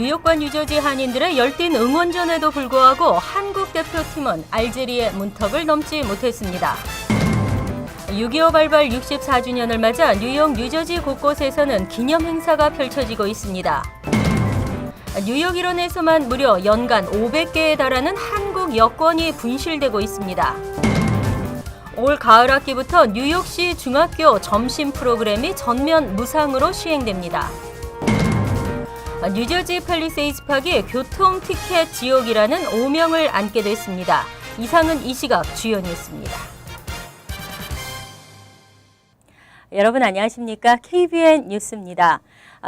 뉴욕과 뉴저지 한인들의 열띤 응원전에도 불구하고 한국 대표팀은 알제리의 문턱을 넘지 못했습니다. 6.25 발발 64주년을 맞아 뉴욕, 뉴저지 곳곳에서는 기념 행사가 펼쳐지고 있습니다. 뉴욕 일원에서만 무려 연간 500개에 달하는 한국 여권이 분실되고 있습니다. 올 가을 학기부터 뉴욕시 중학교 점심 프로그램이 전면 무상으로 시행됩니다. 뉴저지 팰리세이드 파크이 교통 티켓 지옥이라는 오명을 안게 됐습니다. 이상은 이 시각 주요 뉴스입니다. 여러분 안녕하십니까? KBN 뉴스입니다.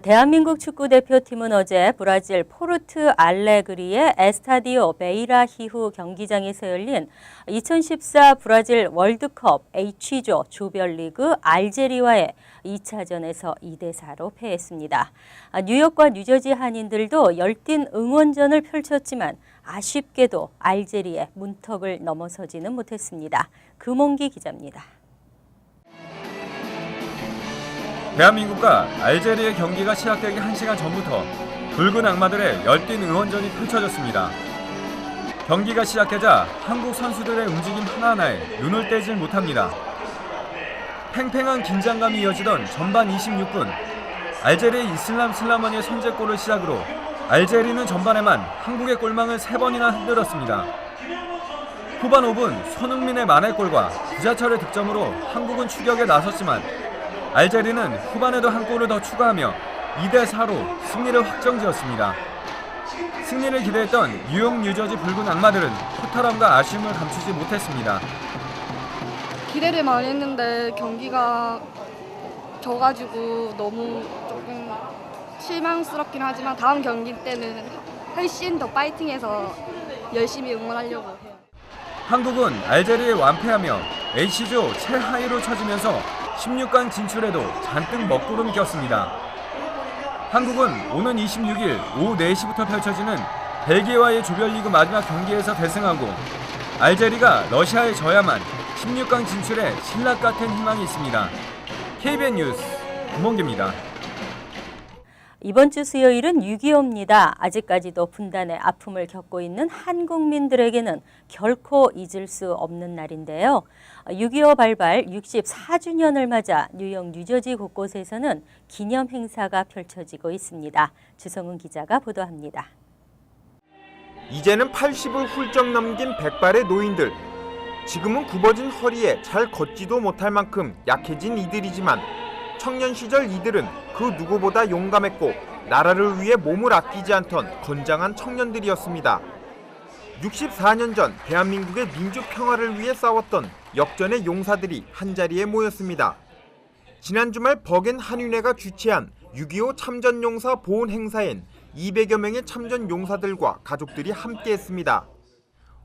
대한민국 축구대표팀은 어제 브라질 포르트 알레그리의 에스타디오 베이라히후 경기장에서 열린 2014 브라질 월드컵 H조 조별리그 알제리와의 2차전에서 2대4로 패했습니다. 뉴욕과 뉴저지 한인들도 열띤 응원전을 펼쳤지만 아쉽게도 알제리의 문턱을 넘어서지는 못했습니다. 금홍기 기자입니다. 대한민국과 알제리의 경기가 시작되기 1시간 전부터 붉은 악마들의 열띤 응원전이 펼쳐졌습니다. 경기가 시작되자 한국 선수들의 움직임 하나하나에 눈을 떼질 못합니다. 팽팽한 긴장감이 이어지던 전반 26분, 알제리의 이슬람 슬라머니의 선제골을 시작으로 알제리는 전반에만 한국의 골망을 3번이나 흔들었습니다. 후반 5분 손흥민의 만회골과 구자철의 득점으로 한국은 추격에 나섰지만 알제리는 후반에도 한 골을 더 추가하며 2대4로 승리를 확정지었습니다. 승리를 기대했던 뉴욕, 뉴저지 붉은 악마들은 허탈함과 아쉬움을 감추지 못했습니다. 기대를 많이 했는데 경기가 져가지고 너무 조금 실망스럽긴 하지만 다음 경기 때는 훨씬 더 파이팅해서 열심히 응원하려고 해요. 한국은 알제리에 완패하며 H조 최하위로 처지면서 16강 진출에도 잔뜩 먹구름 꼈습니다. 한국은 오는 26일 오후 4시부터 펼쳐지는 벨기에와의 조별리그 마지막 경기에서 대승하고 알제리가 러시아에 져야만 16강 진출에 신락 같은 희망이 있습니다. KBN 뉴스 금홍기입니다. 이번 주 수요일은 6.25입니다. 아직까지도 분단의 아픔을 겪고 있는 한국민들에게는 결코 잊을 수 없는 날인데요. 6.25 발발 64주년을 맞아 뉴욕, 뉴저지 곳곳에서는 기념 행사가 펼쳐지고 있습니다. 주성훈 기자가 보도합니다. 이제는 80을 훌쩍 넘긴 백발의 노인들. 지금은 굽어진 허리에 잘 걷지도 못할 만큼 약해진 이들이지만 청년 시절 이들은 그 누구보다 용감했고 나라를 위해 몸을 아끼지 않던 건장한 청년들이었습니다. 64년 전 대한민국의 민주 평화를 위해 싸웠던 역전의 용사들이 한자리에 모였습니다. 지난 주말 버겐 한인회가 주최한 6.25 참전용사 보훈 행사엔 200여 명의 참전 용사들과 가족들이 함께했습니다.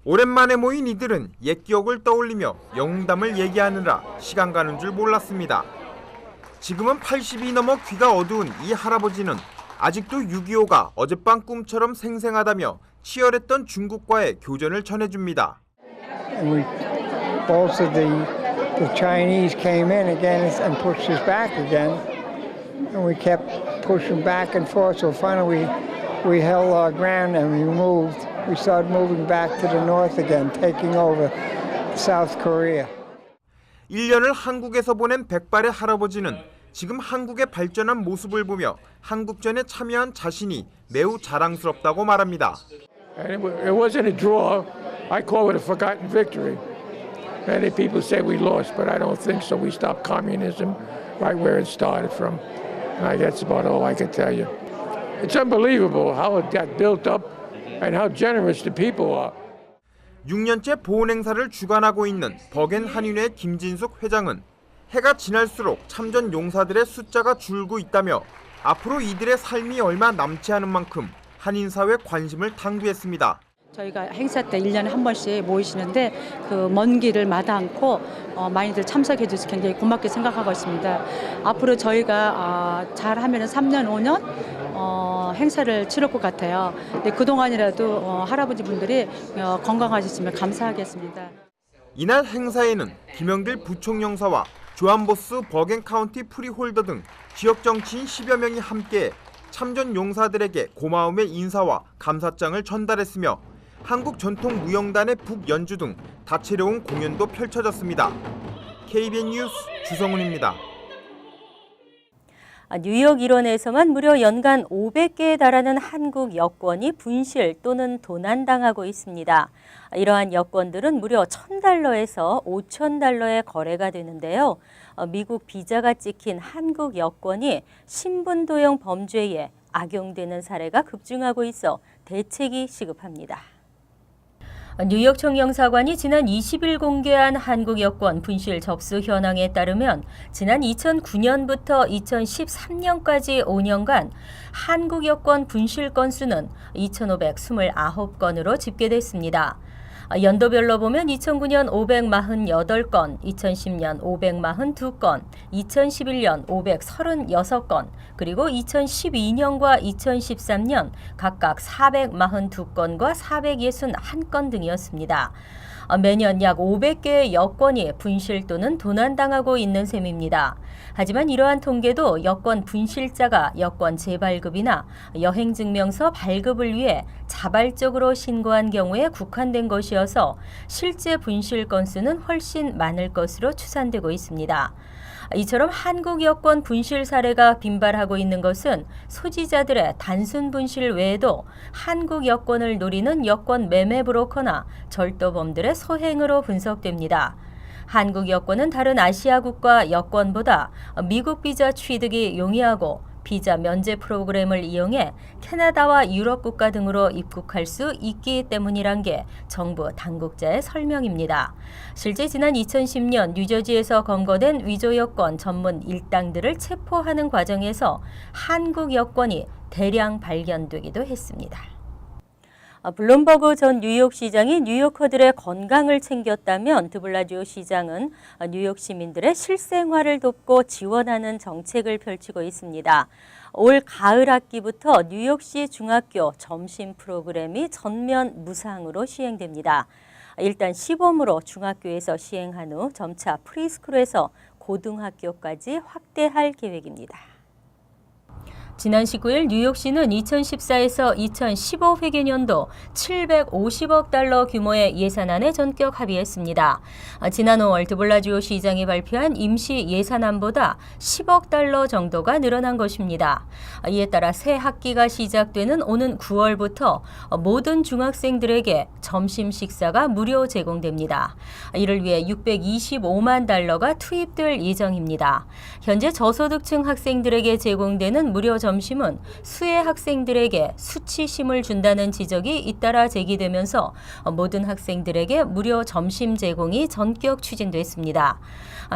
오랜만에 모인 이들은 옛 기억을 떠올리며 영웅담을 얘기하느라 시간 가는 줄 몰랐습니다. 지금은 80이 넘어 귀가 어두운 이 할아버지는 아직도 6.25가 어젯밤 꿈처럼 생생하다며 치열했던 중국과의 교전을 전해줍니다. Also the Chinese came in again and pushed us back again, and we kept pushing back and forth. So finally we held our ground and we moved. We started moving back to the north again, taking over South Korea. 1년을 한국에서 보낸 백발의 할아버지는 지금 한국의 발전한 모습을 보며 한국전에 참여한 자신이 매우 자랑스럽다고 말합니다. And it wasn't a draw. I call it a forgotten victory. Many people say we lost, but I don't think so. We stopped communism right where it started from. And that's about all I can tell you. It's unbelievable how it got built up and how generous the people are. 6년째 보훈 행사를 주관하고 있는 버겐 한인회 김진숙 회장은 해가 지날수록 참전 용사들의 숫자가 줄고 있다며 앞으로 이들의 삶이 얼마 남지 않은 만큼 한인사회 관심을 당부했습니다. 저희가 행사 때 1년에 한 번씩 모이시는데 그 먼 길을 마다 않고 많이들 참석해 주셔서 굉장히 고맙게 생각하고 있습니다. 앞으로 저희가 잘하면 3년, 5년 행사를 치를 것 같아요. 근데 그동안이라도 할아버지 분들이 건강하셨으면 감사하겠습니다. 이날 행사에는 김영길 부총영사와 조한 보스 버겐 카운티 프리홀더 등 지역 정치인 10여 명이 함께 참전 용사들에게 고마움의 인사와 감사장을 전달했으며 한국 전통 무용단의 북연주 등 다채로운 공연도 펼쳐졌습니다. KBN 뉴스 주성훈입니다. 뉴욕 일원에서만 무려 연간 500개에 달하는 한국 여권이 분실 또는 도난당하고 있습니다. 이러한 여권들은 무려 $1,000에서 $5,000에 거래가 되는데요. 미국 비자가 찍힌 한국 여권이 신분도용 범죄에 악용되는 사례가 급증하고 있어 대책이 시급합니다. 뉴욕 총영사관이 지난 20일 공개한 한국 여권 분실 접수 현황에 따르면 지난 2009년부터 2013년까지 5년간 한국 여권 분실 건수는 2,529건으로 집계됐습니다. 연도별로 보면 2009년 548건, 2010년 542건, 2011년 536건, 그리고 2012년과 2013년 각각 442건과 461건 등이었습니다. 매년 약 500개의 여권이 분실 또는 도난당하고 있는 셈입니다. 하지만 이러한 통계도 여권 분실자가 여권 재발급이나 여행증명서 발급을 위해 자발적으로 신고한 경우에 국한된 것이어서 실제 분실 건수는 훨씬 많을 것으로 추산되고 있습니다. 이처럼 한국 여권 분실 사례가 빈발하고 있는 것은 소지자들의 단순 분실 외에도 한국 여권을 노리는 여권 매매 브로커나 절도범들의 소행으로 분석됩니다. 한국 여권은 다른 아시아 국가 여권보다 미국 비자 취득이 용이하고 비자 면제 프로그램을 이용해 캐나다와 유럽 국가 등으로 입국할 수 있기 때문이란 게 정부 당국자의 설명입니다. 실제 지난 2010년 뉴저지에서 검거된 위조 여권 전문 일당들을 체포하는 과정에서 한국 여권이 대량 발견되기도 했습니다. 블룸버그 전 뉴욕시장이 뉴요커들의 건강을 챙겼다면 드블라지오 시장은 뉴욕 시민들의 실생활을 돕고 지원하는 정책을 펼치고 있습니다. 올 가을 학기부터 뉴욕시 중학교 점심 프로그램이 전면 무상으로 시행됩니다. 일단 시범으로 중학교에서 시행한 후 점차 프리스쿨에서 고등학교까지 확대할 계획입니다. 지난 19일 뉴욕시는 2014에서 2015 회계년도 750억 달러 규모의 예산안에 전격 합의했습니다. 지난 5월 드블라지오 시장이 발표한 임시 예산안보다 10억 달러 정도가 늘어난 것입니다. 이에 따라 새 학기가 시작되는 오는 9월부터 모든 중학생들에게 점심 식사가 무료 제공됩니다. 이를 위해 625만 달러가 투입될 예정입니다. 현재 저소득층 학생들에게 제공되는 무료 점심은 수혜 학생들에게 수치심을 준다는 지적이 잇따라 제기되면서 모든 학생들에게 무료 점심 제공이 전격 추진됐습니다.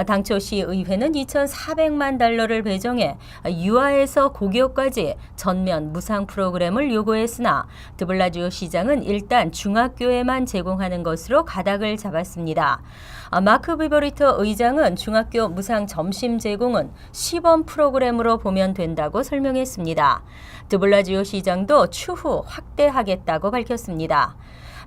당초 시의회는 2,400만 달러를 배정해 유아에서 고교까지 전면 무상 프로그램을 요구했으나 드블라지오 시장은 일단 중학교에만 제공하는 것으로 가닥을 잡았습니다. 마크 비버리터 의장은 중학교 무상 점심 제공은 시범 프로그램으로 보면 된다고 설명했습니다. 드블라지오 시장도 추후 확대하겠다고 밝혔습니다.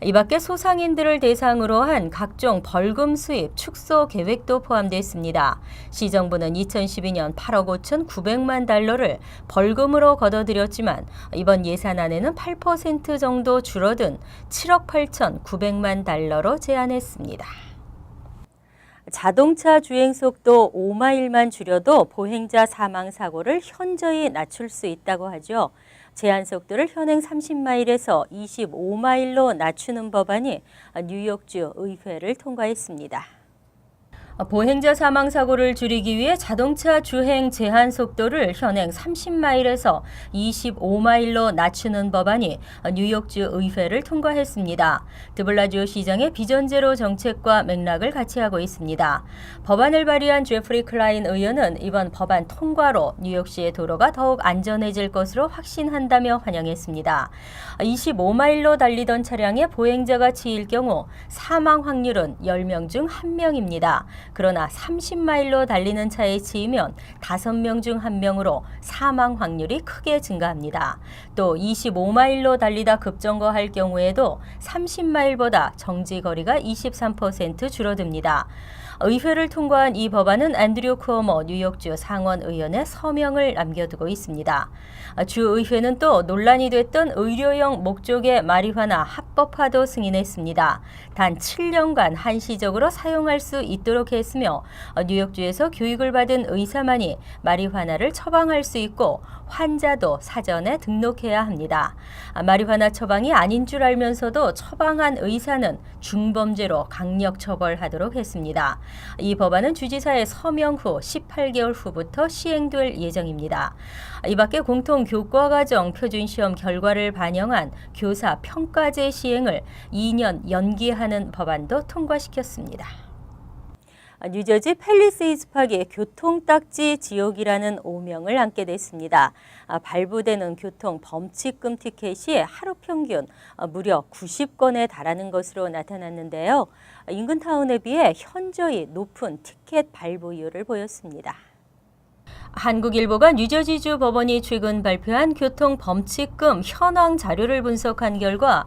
이 밖에 소상인들을 대상으로 한 각종 벌금 수입 축소 계획도 포함됐습니다. 시정부는 2012년 8억 5,900만 달러를 벌금으로 걷어들였지만 이번 예산안에는 8% 정도 줄어든 7억 8,900만 달러로 제한했습니다. 자동차 주행 속도 5마일만 줄여도 보행자 사망 사고를 현저히 낮출 수 있다고 하죠. 제한 속도를 현행 30마일에서 25마일로 낮추는 법안이 뉴욕주 의회를 통과했습니다. 보행자 사망 사고를 줄이기 위해 자동차 주행 제한 속도를 현행 30마일에서 25마일로 낮추는 법안이 뉴욕주 의회를 통과했습니다. 드블라지오 시장의 비전제로 정책과 맥락을 같이 하고 있습니다. 법안을 발의한 제프리 클라인 의원은 이번 법안 통과로 뉴욕시의 도로가 더욱 안전해질 것으로 확신한다며 환영했습니다. 25마일로 달리던 차량에 보행자가 치일 경우 사망 확률은 10명 중 1명입니다. 그러나 30마일로 달리는 차에 치이면 5명 중 1명으로 사망 확률이 크게 증가합니다. 또 25마일로 달리다 급정거할 경우에도 30마일보다 정지 거리가 23% 줄어듭니다. 의회를 통과한 이 법안은 앤드류 쿠오모 뉴욕주 상원의원의 서명을 남겨두고 있습니다. 주의회는 또 논란이 됐던 의료용 목적의 마리화나 합법화도 승인했습니다. 단 7년간 한시적으로 사용할 수 있도록 했으며 뉴욕주에서 교육을 받은 의사만이 마리화나를 처방할 수 있고 환자도 사전에 등록해야 합니다. 마리화나 처방이 아닌 줄 알면서도 처방한 의사는 중범죄로 강력 처벌하도록 했습니다. 이 법안은 주지사의 서명 후 18개월 후부터 시행될 예정입니다. 이 밖에 공통교과과정 표준시험 결과를 반영한 교사 평가제 시행을 2년 연기하는 법안도 통과시켰습니다. 뉴저지 팰리세이드 파크의 교통딱지 지옥이라는 오명을 안게 됐습니다. 발부되는 교통 범칙금 티켓이 하루 평균 무려 90건에 달하는 것으로 나타났는데요. 인근 타운에 비해 현저히 높은 티켓 발부율을 보였습니다. 한국일보가 뉴저지주 법원이 최근 발표한 교통범칙금 현황 자료를 분석한 결과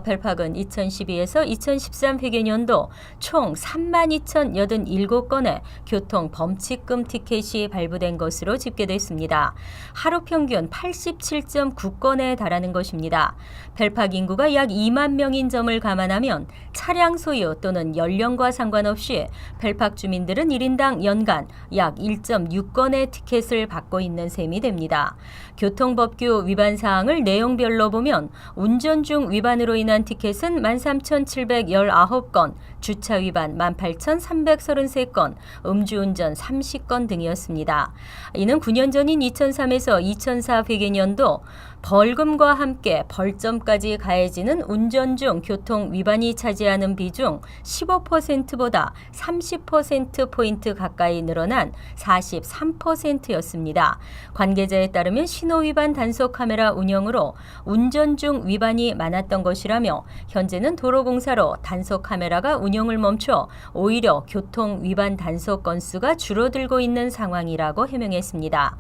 펠팍은 2012에서 2013 회계년도 총 32,087건의 교통범칙금 티켓이 발부된 것으로 집계됐습니다. 하루 평균 87.9건에 달하는 것입니다. 펠팍 인구가 약 2만 명인 점을 감안하면 차량 소유 또는 연령과 상관없이 펠팍 주민들은 1인당 연간 약 1.6건의 티켓을 받고 있는 셈이 됩니다. 교통법규 위반 사항을 내용별로 보면 운전 중 위반으로 인한 티켓은 13,719건, 주차 위반 18,333건, 음주운전 30건 등이었습니다. 이는 9년 전인 2003에서 2004 회계년도 벌금과 함께 벌점까지 가해지는 운전 중 교통 위반이 차지하는 비중 15%보다 30%포인트 가까이 늘어난 43%였습니다. 관계자에 따르면 신호위반 단속 카메라 운영으로 운전 중 위반이 많았던 것이라며 현재는 도로공사로 단속 카메라가 운영을 멈춰 오히려 교통 위반 단속 건수가 줄어들고 있는 상황이라고 해명했습니다.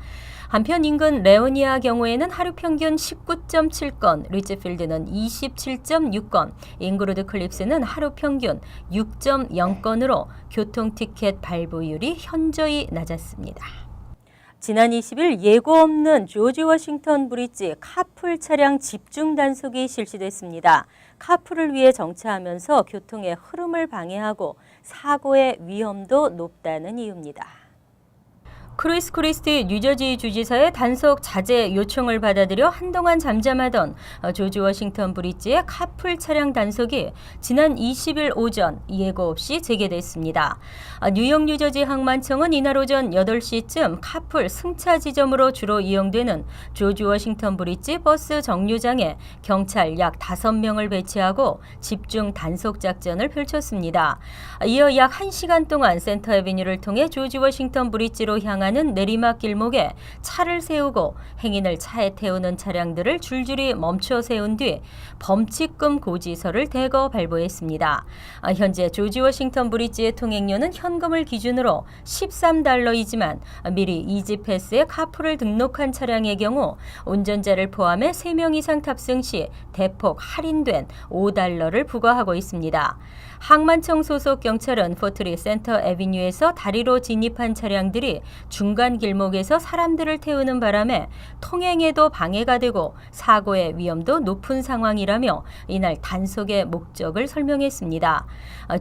한편 인근 레오니아 경우에는 하루 평균 19.7건, 리치필드는 27.6건, 잉그루드 클립스는 하루 평균 6.0건으로 교통티켓 발부율이 현저히 낮았습니다. 지난 20일 예고 없는 조지 워싱턴 브리지 카풀 차량 집중 단속이 실시됐습니다. 카풀을 위해 정차하면서 교통의 흐름을 방해하고 사고의 위험도 높다는 이유입니다. 크리스 크리스티 뉴저지 주지사의 단속 자제 요청을 받아들여 한동안 잠잠하던 조지 워싱턴 브리지의 카풀 차량 단속이 지난 20일 오전 예고 없이 재개됐습니다. 뉴욕 뉴저지 항만청은 이날 오전 8시쯤 카풀 승차 지점으로 주로 이용되는 조지 워싱턴 브리지 버스 정류장에 경찰 약 5명을 배치하고 집중 단속 작전을 펼쳤습니다. 이어 약 1시간 동안 센터 애비뉴를 통해 조지 워싱턴 브리지로 향하는 내리막 길목에 차를 세우고 행인을 차에 태우는 차량들을 줄줄이 멈춰 세운 뒤 범칙금 고지서를 대거 발부했습니다. 현재 조지 워싱턴 브리지의 통행료는 현금을 기준으로 $13이지만 미리 이지패스에 카풀을 등록한 차량의 경우 운전자를 포함해 3명 이상 탑승 시 대폭 할인된 $5를 부과하고 있습니다. 항만청 소속 경찰은 포트리 센터 애비뉴에서 다리로 진입한 차량들이 중간 길목에서 사람들을 태우는 바람에 통행에도 방해가 되고 사고의 위험도 높은 상황이라며 이날 단속의 목적을 설명했습니다.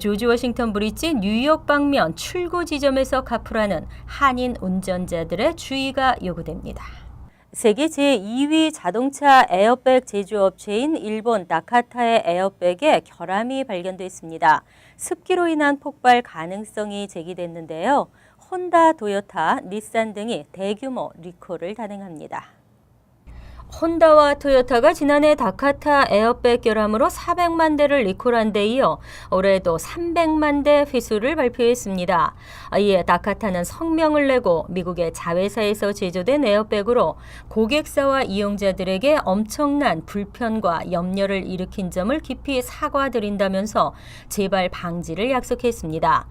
조지 워싱턴 브리지 뉴욕 방면 출구 지점에서 카풀하는 한인 운전자들의 주의가 요구됩니다. 세계 제2위 자동차 에어백 제조업체인 일본 나카타의 에어백에 결함이 발견됐습니다. 습기로 인한 폭발 가능성이 제기됐는데요. 혼다, 도요타, 닛산 등이 대규모 리콜을 단행합니다. 혼다와 토요타가 지난해 다카타 에어백 결함으로 400만 대를 리콜한 데 이어 올해도 300만 대 회수를 발표했습니다. 이에 다카타는 성명을 내고 미국의 자회사에서 제조된 에어백으로 고객사와 이용자들에게 엄청난 불편과 염려를 일으킨 점을 깊이 사과드린다면서 재발 방지를 약속했습니다.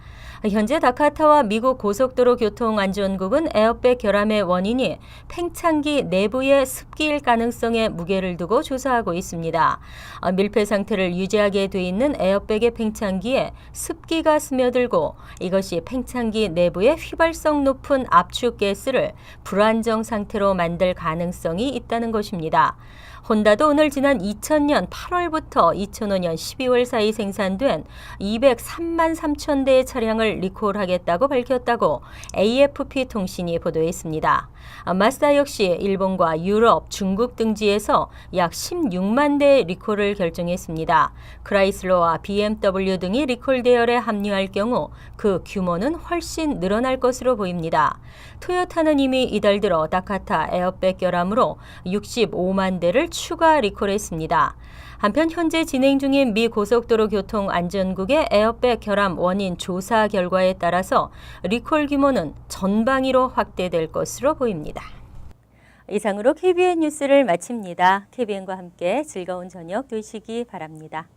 현재 다카타와 미국 고속도로 교통안전국은 에어백 결함의 원인이 팽창기 내부의 습기일 가능성에 무게를 두고 조사하고 있습니다. 밀폐 상태를 유지하게 돼 있는 에어백의 팽창기에 습기가 스며들고 이것이 팽창기 내부의 휘발성 높은 압축 가스를 불안정 상태로 만들 가능성이 있다는 것입니다. 혼다도 오늘 지난 2000년 8월부터 2005년 12월 사이 생산된 203만 3천 대의 차량을 리콜하겠다고 밝혔다고 AFP 통신이 보도했습니다. 마스다 역시 일본과 유럽, 중국 등지에서 약 16만 대의 리콜을 결정했습니다. 크라이슬러와 BMW 등이 리콜 대열에 합류할 경우 그 규모는 훨씬 늘어날 것으로 보입니다. 토요타는 이미 이달 들어 다카타 에어백 결함으로 65만 대를 추가 리콜했습니다. 한편 현재 진행 중인 미 고속도로 교통안전국의 에어백 결함 원인 조사 결과에 따라서 리콜 규모는 전방위로 확대될 것으로 보입니다. 이상으로 KBN 뉴스를 마칩니다. KBN과 함께 즐거운 저녁 되시기 바랍니다.